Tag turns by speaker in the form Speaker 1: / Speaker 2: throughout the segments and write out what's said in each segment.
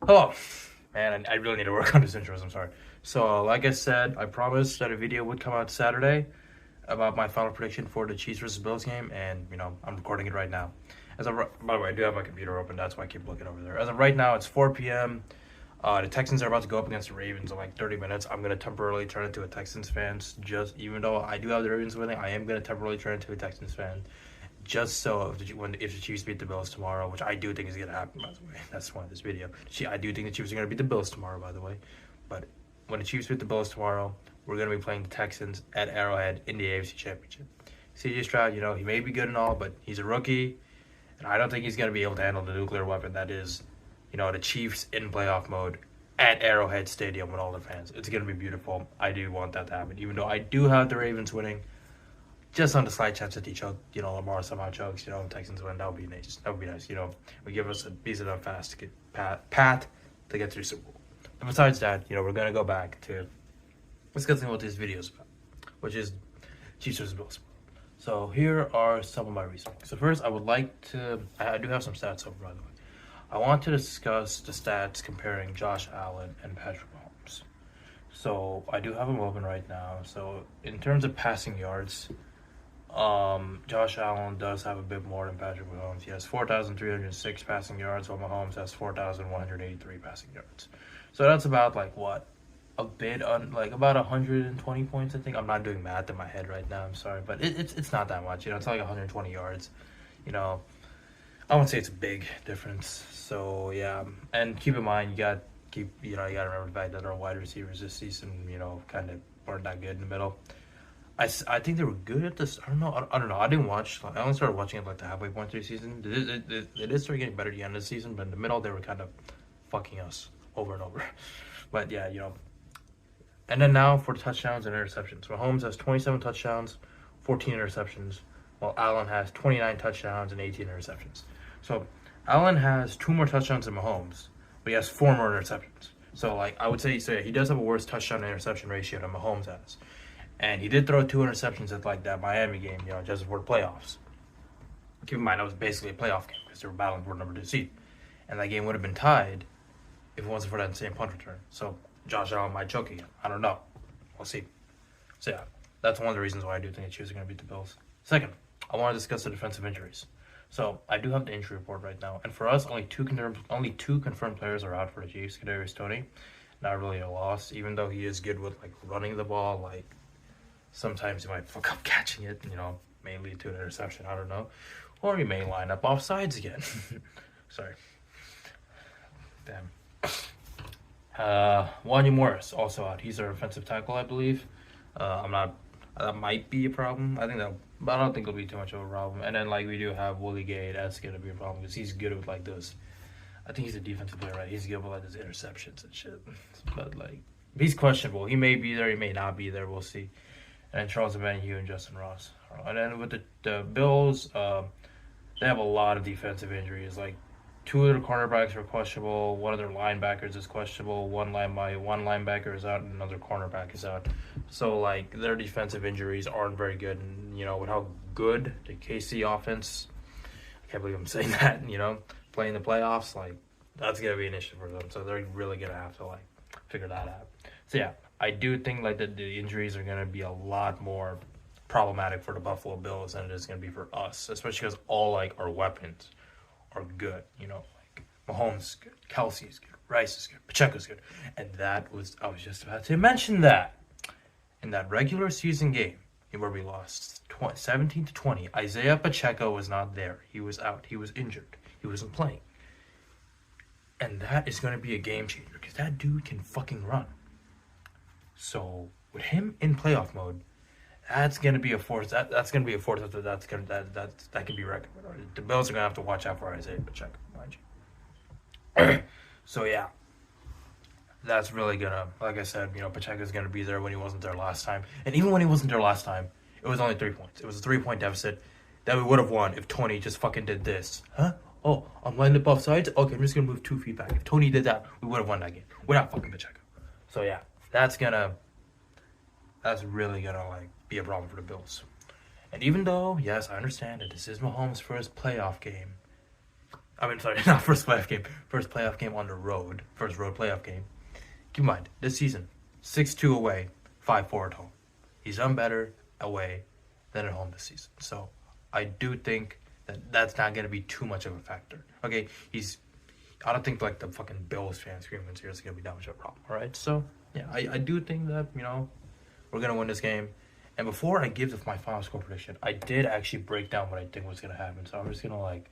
Speaker 1: Oh, man, I really need to work on this intros. I'm sorry. So, like I said, I promised that a video would come out Saturday about my final prediction for the Chiefs versus Bills game, and I'm recording it right now. By the way, I do have my computer open. That's why I keep looking over there. As of right now, it's 4 p.m. The Texans are about to go up against the Ravens in like 30 minutes. I'm gonna temporarily turn into a Texans fan. Just even though I do have the Ravens winning, I am gonna temporarily turn into a Texans fan. Just so if the Chiefs beat the Bills tomorrow, which I do think is gonna happen, by the way, that's why this video. I do think the Chiefs are gonna beat the Bills tomorrow, by the way. But when the Chiefs beat the Bills tomorrow, we're gonna be playing the Texans at Arrowhead in the AFC Championship. CJ Stroud, he may be good and all, but he's a rookie, and I don't think he's gonna be able to handle the nuclear weapon that is, the Chiefs in playoff mode at Arrowhead Stadium with all the fans. It's gonna be beautiful. I do want that to happen, even though I do have the Ravens winning. Just on the slight chance that he choked, Lamar somehow chokes, Texans win. That would be nice. That would be nice. We give us a decent enough path to get through Super Bowl. But besides that, we're gonna go back to discussing what this video is about, which is Chiefs versus Bills. So here are some of my reasons. So first, I do have some stats over, by the way. I want to discuss the stats comparing Josh Allen and Patrick Mahomes. So I do have them open right now. So in terms of passing yards, Josh Allen does have a bit more than Patrick Mahomes. He has 4,306 passing yards, while Mahomes has 4,183 passing yards. So that's about about 120 points. I think I'm not doing math in my head right now. I'm sorry, but it's not that much. It's like 120 yards. I wouldn't say it's a big difference. So yeah, and keep in mind you gotta remember the fact that our wide receivers this season, kind of weren't that good in the middle. I think they were good at this. I don't know. I didn't watch. I only started watching it like the halfway point through the season. It did start getting better at the end of the season, but in the middle they were kind of fucking us over and over. But yeah, And then now for touchdowns and interceptions. Mahomes has 27 touchdowns, 14 interceptions, while Allen has 29 touchdowns and 18 interceptions. So Allen has 2 more touchdowns than Mahomes, but he has 4 more interceptions. So I would say, he does have a worse touchdown to interception ratio than Mahomes has. And he did throw 2 interceptions at that Miami game, just for the playoffs. Keep in mind, that was basically a playoff game because they were battling for number 2 seed. And that game would have been tied if it wasn't for that insane punt return. So Josh Allen might choke again. I don't know. We'll see. So yeah, that's one of the reasons why I do think the Chiefs are going to beat the Bills. Second, I want to discuss the defensive injuries. So I do have the injury report right now. And for us, only two confirmed players are out for the Chiefs. Kadarius Toney, not really a loss, even though he is good with running the ball. Sometimes he might fuck up catching it, may lead to an interception, I don't know. Or he may line up off sides again. Sorry. Damn. Wanya Morris, also out. He's our offensive tackle, I believe. That might be a problem. But I don't think it'll be too much of a problem. And then, we do have Willie Gay. That's going to be a problem because he's good with, this. I think he's a defensive player, right? He's good with, those interceptions and shit. But, he's questionable. He may be there. He may not be there. We'll see. And then Charles Emmanuel and Justin Ross. And then with the Bills, they have a lot of defensive injuries. 2 of their cornerbacks are questionable. 1 of their linebackers is questionable. One linebacker is out, and another cornerback is out. So their defensive injuries aren't very good. And with how good the KC offense, I can't believe I'm saying that. Playing the playoffs, that's gonna be an issue for them. So they're really gonna have to figure that out. So yeah. I do think the injuries are going to be a lot more problematic for the Buffalo Bills than it is going to be for us, especially because all our weapons are good. Mahomes is good, Kelsey is good, Rice is good, Pacheco's good, and I was just about to mention that in that regular season game where we lost 17-20, Isaiah Pacheco was not there. He was out. He was injured. He wasn't playing, and that is going to be a game changer because that dude can fucking run. So with him in playoff mode, that's gonna be a force. That's gonna be a force that can be reckoned with. The Bills are gonna have to watch out for Isaiah Pacheco, mind you. So yeah, that's really gonna, like I said, Pacheco's gonna be there when he wasn't there last time. And even when he wasn't there last time, it was only 3 points. It was a 3-point deficit that we would have won if Tony just fucking did this. Huh? Oh, I'm lining up off sides. Okay, I'm just gonna move 2 feet back. If Tony did that, we would have won that game without fucking Pacheco. So yeah. That's really gonna be a problem for the Bills. And even though, yes, I understand that this is Mahomes' first playoff game, I mean, sorry, not first playoff game. First playoff game on the road. First road playoff game. Keep in mind, this season, 6-2 away, 5-4 at home. He's done better away than at home this season. So I do think that that's not going to be too much of a factor. Okay, I don't think like the fucking Bills fan screaming here is going to be that much of a problem. All right, so yeah, I do think that, you know, we're going to win this game. And before I give my final score prediction, I did actually break down what I think was going to happen. So I'm just going to like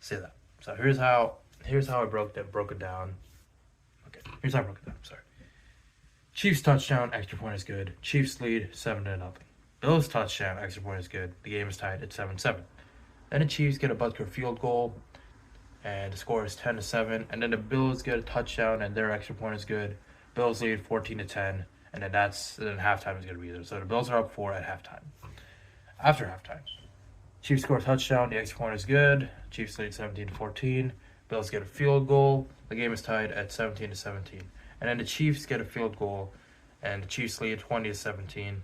Speaker 1: say that. So here's how I broke it down. Okay, here's how I broke it down. Sorry. Chiefs touchdown, extra point is good. Chiefs lead 7-0. Bills touchdown, extra point is good. The game is tied at 7-7. Then the Chiefs get a Butker field goal, and the score is 10-7. And then the Bills get a touchdown, and their extra point is good. Bills lead 14-10, and then halftime is going to be there. So the Bills are up 4 at halftime. After halftime, Chiefs score a touchdown. The extra point is good. Chiefs lead 17-14. Bills get a field goal. The game is tied at 17-17. And then the Chiefs get a field goal, and the Chiefs lead 20-17.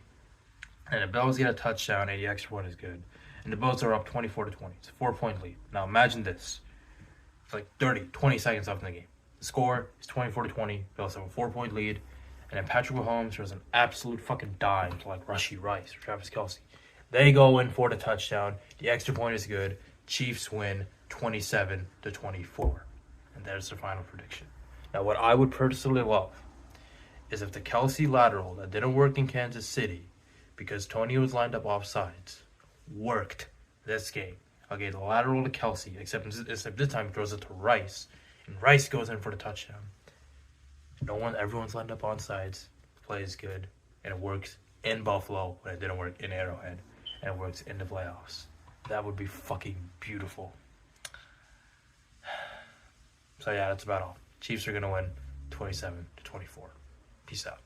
Speaker 1: And the Bills get a touchdown, and the extra point is good. And the Bills are up 24-20. It's a 4-point lead. Now imagine this. It's like 20 seconds left in the game. The score is 24-20. Bills have a 4-point lead. And then Patrick Mahomes throws an absolute fucking dime to like Rashee Rice or Travis Kelce. They go in for the touchdown. The extra point is good. Chiefs win 27-24. And there's the final prediction. Now, what I would personally love is if the Kelce lateral that didn't work in Kansas City because Tony was lined up off sides worked this game. Okay, the lateral to Kelce, except this time he throws it to Rice, and Rice goes in for the touchdown. Everyone's lined up on sides. The play is good, and it works in Buffalo when it didn't work in Arrowhead, and it works in the playoffs. That would be fucking beautiful. So yeah, that's about all. Chiefs are going to win 27-24. Peace out.